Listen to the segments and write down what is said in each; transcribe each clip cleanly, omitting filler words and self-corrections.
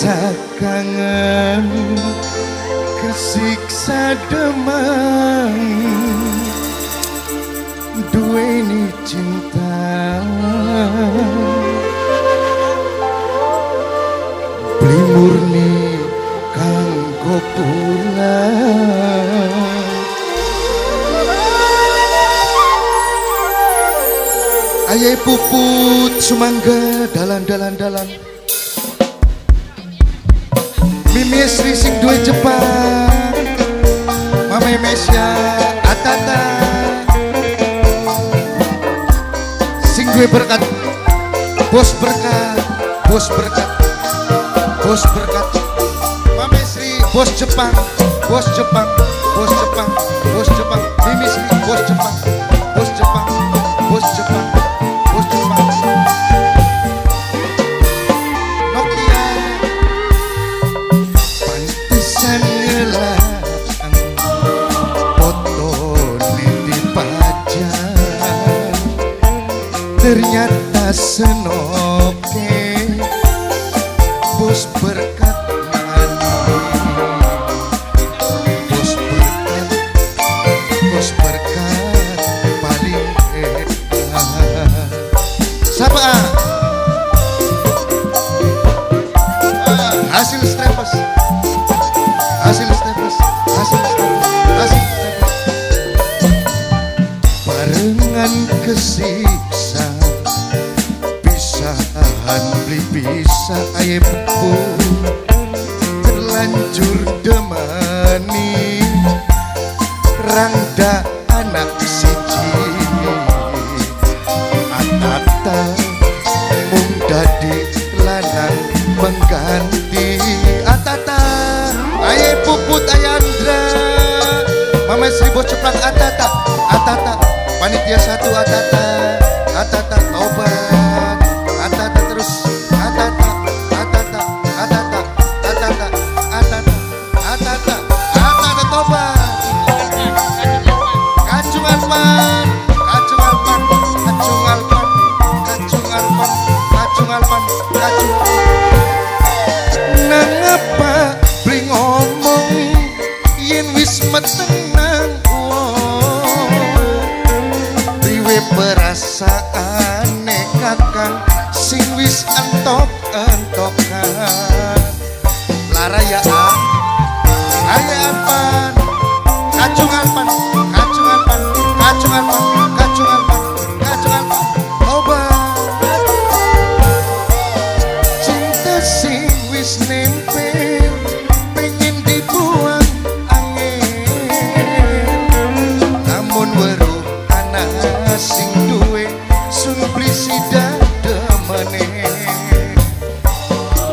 kesiksa kangen, kesiksa demam, duweni cinta beli murni kanggo pulang. Ayah puput sumangga dalan-dalan-dalan, Mimi Sri sing duwe Jepang, Mama Mesya Atata sing duwe berkat, bos berkat, bos berkat, bos berkat, Mama Sri bos Jepang, bos Jepang, bos Jepang, bos Jepang, Mimi Sri bos Jepang, bos Jepang, bos Jepang, bos Jepang. Nokia pantesan ngelang foto dipajang, ternyata senoke bos berkat manis, bos berkat paling hebat. Siapa? Hasil strepes, hasil strepes, hasil strepes, hasil strepes. Barengan kesiksa, pisahan beli bisa ayah bebu, terlanjur demani, rangda anak siji, Atata mung dadi lanang pengganti. Atata ayah puput ayah Andra, Mama Sri bos ceplak Atata, Atata panitia satu Atata, Atata obat, Atata terus, Atata, Atata, Atata, Atata, Atata, Atata, Atata tobat. Kacung alpan, kacung alpan, kacung alpan, kacung alpan, kacung alpan, kacung. Nang apa beli ngomong yen wis meteng nang wong, riwe perasaane kakang sing wis entok-entokan. Lara ya ayah alpan, kacung alpan, kacung alpan, kacung alpan, kacung alpan, kacung alpan, obat. Cinta sing wis nempel pengen dibuang angin, namun weruh anak sing duwe sun blisida demene.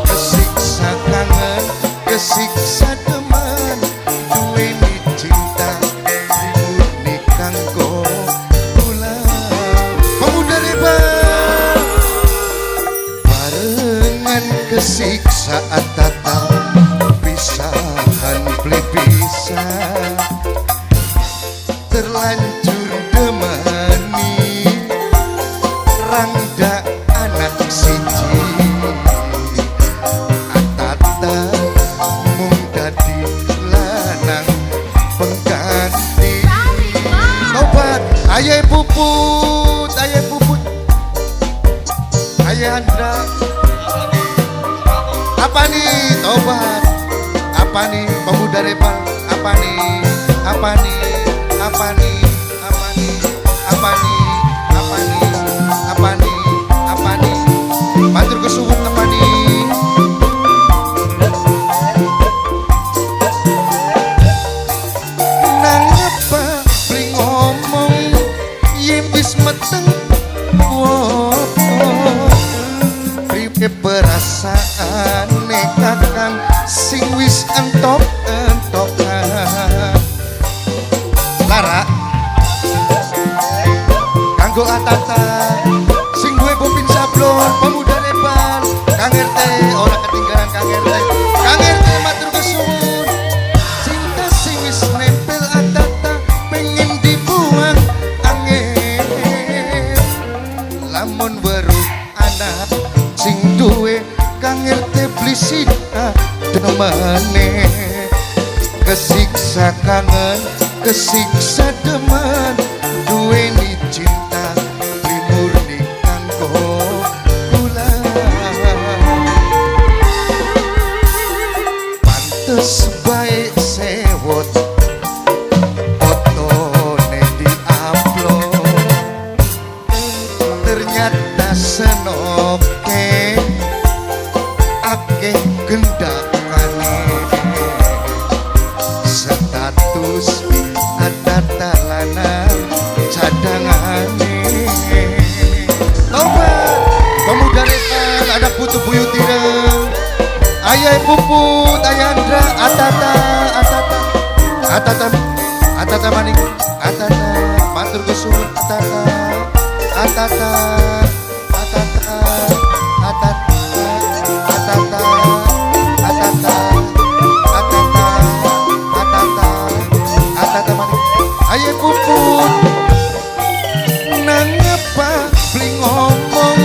Kesiksa kangen, kesiksa teman, duweni cinta murni kanggo pulang. Pemuda rebel barengan kesiksa Atata, pisahan beli bisa, terlanjur demani, rangda anak siji, Atata mung dadi lanang pengganti. Tobat ayah puput, ayah puput, ayah Andra. Apa nih tobat? Apa nih pemuda rebel? Apa nih? Apa nih? Apa nih? Apa nih? Apa nih? Apa nih? Apa nih? Apa nih? Matur kesuwun apa nih? Nang apa beli ngomong yen wis meteng wong, riwe perasaane kakang sing wis entok-entokan. Lara kanggo Atata sing duwe bopin sablon, pemuda rebel, Kang RT ora ketinggalan. Kang RT, Kang RT matur kesuwun. Cinta sing wis nempel Atata pengen dibuang angin, lamun weruh anak sing duwe Kang RT blisida meneh kesiksa kangen kesiksa demen duweni cinta murni kanggo kula pantes bae sewot fotone di-upload ternyata senoke akeh gendakane status atatalanan cadangane tobat pemuda rekan anak putu buyut tireng ayah puput ayah Andra atata maning atata matur kesuwun atata ayo puput nang apa beli ngomong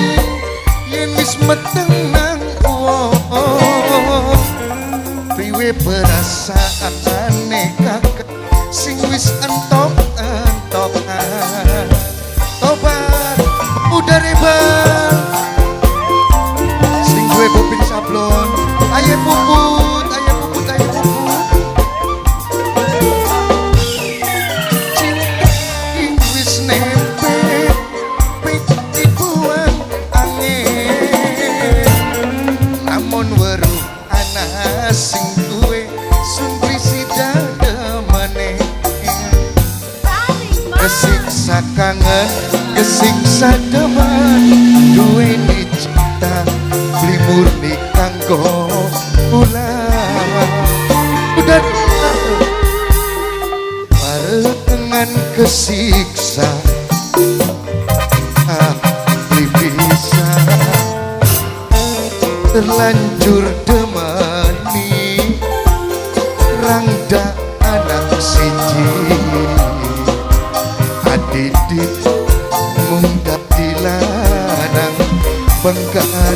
yen wis meteng nang wong priwe perasaane kakak sing wis entok-entokan tobat udah reban sing gue bopin sablon ayo puput sing duwe sungkrisida demene kesiksa kangen kesiksa demen duweni cinta beli murni kanggo kula udah barengan kesiksa beli bisa terlanjur demeni rangda anak siji adidit mung dadi lanang bengkak